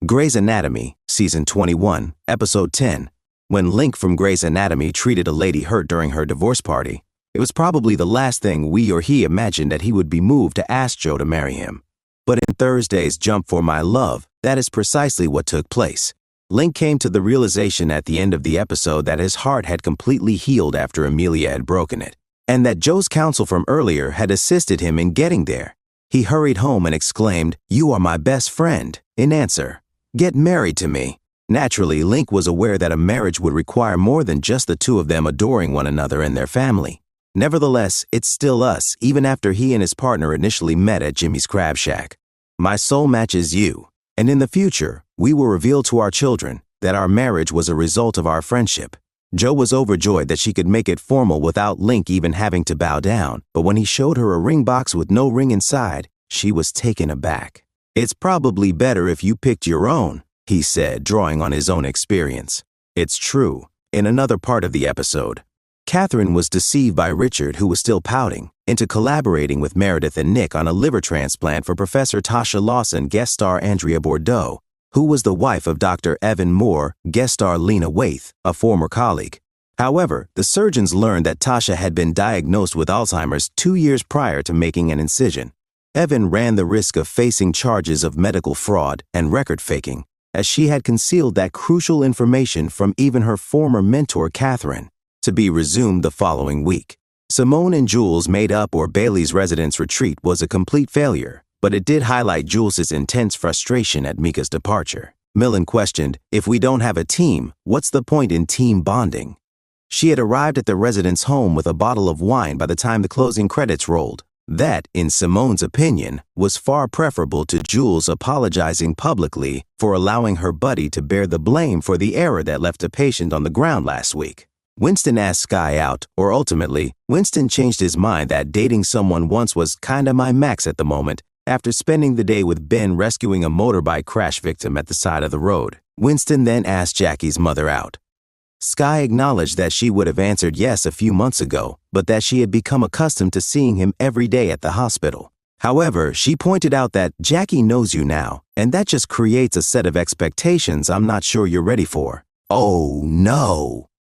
Grey's Anatomy, Season 21, Episode 10. When Link from Grey's Anatomy treated a lady hurt during her divorce party, it was probably the last thing we or he imagined that he would be moved to ask Joe to marry him. But in Thursday's Jump for My Love, that is precisely what took place. Link came to the realization at the end of the episode that his heart had completely healed after Amelia had broken it, and that Joe's counsel from earlier had assisted him in getting there. He hurried home and exclaimed, "You are my best friend," in answer. "Get married to me." Naturally, Link was aware that a marriage would require more than just the two of them adoring one another and their family. Nevertheless, it's still us, even after he and his partner initially met at Jimmy's Crab Shack. My soul matches you, and in the future, we will reveal to our children that our marriage was a result of our friendship. Joe was overjoyed that she could make it formal without Link even having to bow down, but when he showed her a ring box with no ring inside, she was taken aback. "It's probably better if you picked your own," he said, drawing on his own experience. It's true. In another part of the episode, Catherine was deceived by Richard, who was still pouting, into collaborating with Meredith and Nick on a liver transplant for Professor Tasha Lawson guest star Andrea Bordeaux, who was the wife of Dr. Evan Moore guest star Lena Waithe, a former colleague. However, the surgeons learned that Tasha had been diagnosed with Alzheimer's 2 years prior to making an incision. Evan ran the risk of facing charges of medical fraud and record faking, as she had concealed that crucial information from even her former mentor, Catherine, to be resumed the following week. Simone and Jules made up or Bailey's residence retreat was a complete failure, but it did highlight Jules's intense frustration at Mika's departure. Millen questioned, "If we don't have a team, what's the point in team bonding?" She had arrived at the resident's home with a bottle of wine by the time the closing credits rolled. That, in Simone's opinion, was far preferable to Jules apologizing publicly for allowing her buddy to bear the blame for the error that left a patient on the ground last week. Winston asked Skye out, or ultimately, Winston changed his mind that dating someone once was kinda my max at the moment after spending the day with Ben rescuing a motorbike crash victim at the side of the road. Winston then asked Jackie's mother out. Skye acknowledged that she would have answered yes a few months ago, but that she had become accustomed to seeing him every day at the hospital. However, she pointed out that Jackie knows you now, and that just creates a set of expectations I'm not sure you're ready for. Oh no!